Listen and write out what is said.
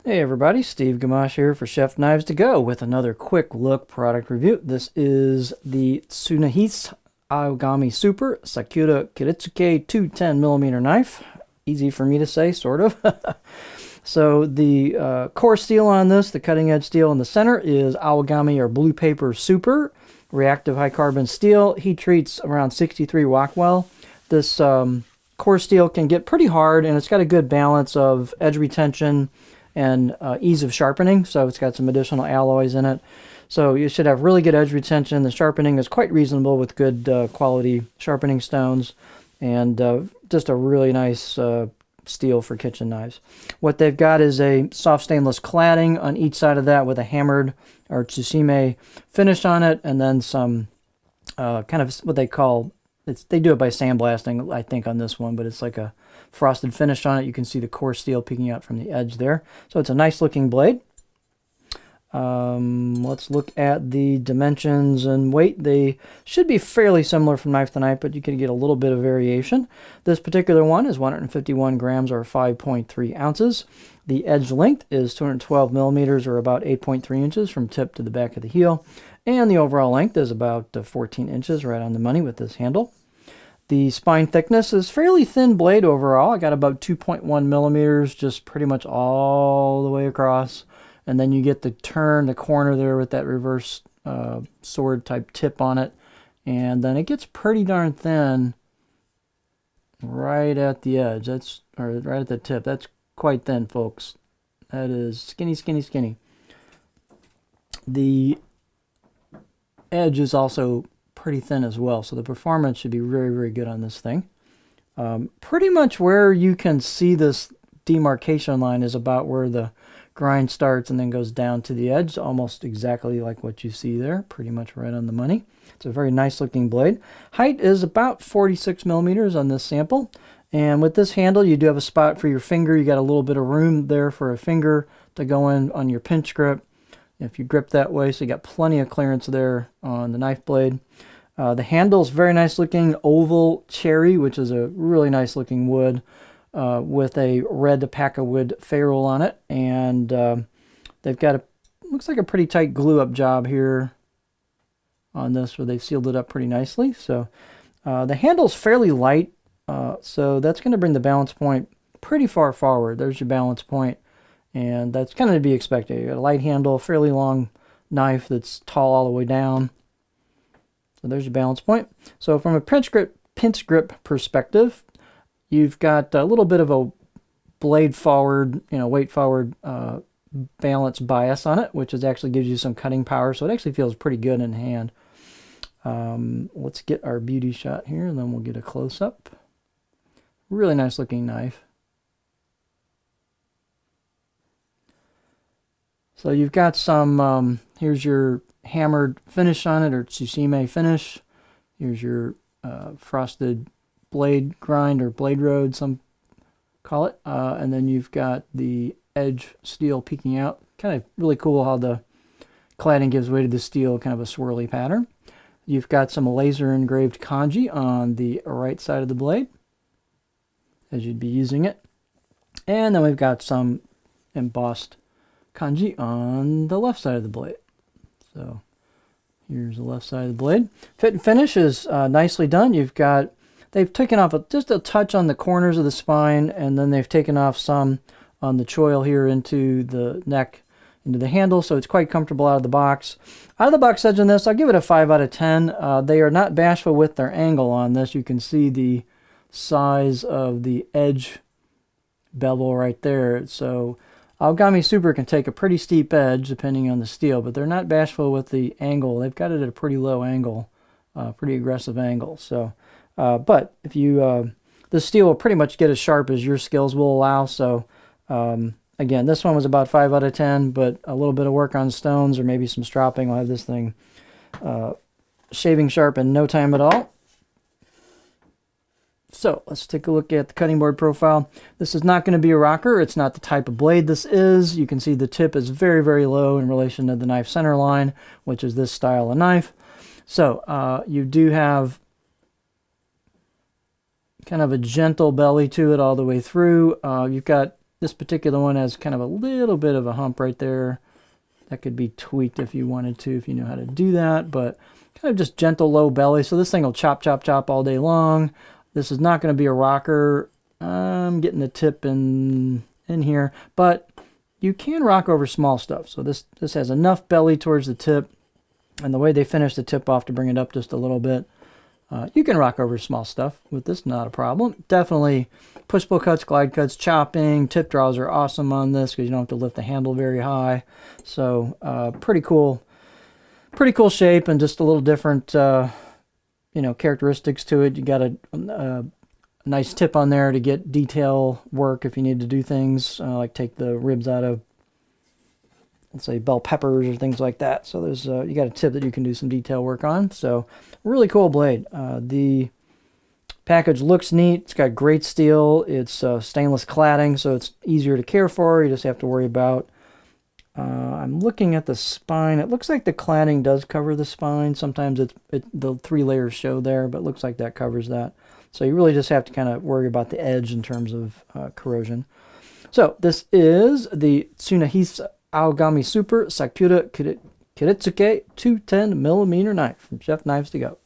Hey everybody, Steve Gamache here for Chef Knives to Go with another quick look product review. This is the Tsunehisa Aogami Super Sakura Kiritsuke 210mm knife. Easy for me to say, sort of. So the core steel on this, the cutting edge steel in the center, is Aogami or Blue Paper Super reactive high carbon steel. Heat treats around 63 Rockwell. This core steel can get pretty hard, and it's got a good balance of edge retention and ease of sharpening. So it's got some additional alloys in it. So you should have really good edge retention. The sharpening is quite reasonable with good quality sharpening stones, and just a really nice steel for kitchen knives. What they've got is a soft stainless cladding on each side of that with a hammered or tsushime finish on it, and then some kind of what they call, they do it by sandblasting, I think, on this one, but it's like a frosted finish on it. You can see the core steel peeking out from the edge there. So it's a nice looking blade. Let's look at the dimensions and weight. They should be fairly similar from knife to knife, but you can get a little bit of variation. This particular one is 151 grams or 5.3 ounces. The edge length is 212 millimeters or about 8.3 inches from tip to the back of the heel. And the overall length is about 14 inches, right on the money with this handle. The spine thickness is fairly thin blade overall. I got about 2.1 millimeters, just pretty much all the way across. And then you get the turn, the corner there with that reverse sword type tip on it. And then it gets pretty darn thin right at the edge. Or right at the tip. That's quite thin, folks. That is skinny, skinny, skinny. The edge is also pretty thin as well, so the performance should be very, very good on this thing. Pretty much where you can see this demarcation line is about where the grind starts and then goes down to the edge, almost exactly like what you see there, pretty much right on the money. It's a very nice looking blade. Height is about 46 millimeters on this sample, and with this handle you do have a spot for your finger. You got a little bit of room there for a finger to go in on your pinch grip if you grip that way, so you got plenty of clearance there on the knife blade. The handle's very nice looking oval cherry, which is a really nice looking wood with a red Paca wood ferrule on it, and they've got looks like a pretty tight glue up job here on this, where they've sealed it up pretty nicely. So the handle's fairly light, so that's going to bring the balance point pretty far forward. There's your balance point, and that's kind of to be expected. You got a light handle, fairly long knife that's tall all the way down. So there's your balance point. So from a pinch grip perspective, you've got a little bit of a blade forward, weight forward balance bias on it, which actually gives you some cutting power. So it actually feels pretty good in hand. Let's get our beauty shot here, and then we'll get a close-up. Really nice looking knife. So you've got some, here's your hammered finish on it, or tsushime finish. Here's your frosted blade grind, or blade road, some call it. And then you've got the edge steel peeking out. Kind of really cool how the cladding gives way to the steel, kind of a swirly pattern. You've got some laser engraved kanji on the right side of the blade, as you'd be using it. And then we've got some embossed kanji on the left side of the blade. So here's the left side of the blade. Fit and finish is nicely done. They've taken off just a touch on the corners of the spine, and then they've taken off some on the choil here into the neck, into the handle, so it's quite comfortable out of the box. Out of the box edge on this, I'll give it a 5 out of 10. They are not bashful with their angle on this. You can see the size of the edge bevel right there. So Aogami Super can take a pretty steep edge depending on the steel, but they're not bashful with the angle. They've got it at a pretty low angle, pretty aggressive angle. So, but if you, the steel will pretty much get as sharp as your skills will allow. So, again, this one was about 5 out of 10, but a little bit of work on stones or maybe some stropping will have this thing shaving sharp in no time at all. So let's take a look at the cutting board profile. This is not going to be a rocker. It's not the type of blade this is. You can see the tip is very, very low in relation to the knife center line, which is this style of knife. So you do have kind of a gentle belly to it all the way through. You've got This particular one has kind of a little bit of a hump right there. That could be tweaked if you wanted to, if you know how to do that, but kind of just gentle low belly. So this thing will chop, chop, chop all day long. This is not going to be a rocker. I'm getting the tip in here, but you can rock over small stuff. So this has enough belly towards the tip, and the way they finish the tip off to bring it up just a little bit, you can rock over small stuff with this, not a problem. Definitely push-pull cuts, glide cuts, chopping, tip draws are awesome on this because you don't have to lift the handle very high. So pretty cool shape, and just a little different characteristics to it. You got a nice tip on there to get detail work if you need to do things like take the ribs out of, let's say, bell peppers or things like that. So there's you got a tip that you can do some detail work on. So really cool blade. The package looks neat. It's got great steel. It's stainless cladding, so it's easier to care for. You just have to worry about. I'm looking at the spine. It looks like the cladding does cover the spine. Sometimes the 3 layers show there, but it looks like that covers that. So you really just have to kind of worry about the edge in terms of corrosion. So this is the Tsunehisa Aogami Super Sakura Kiritsuke 210mm knife from Chef Knives to Go.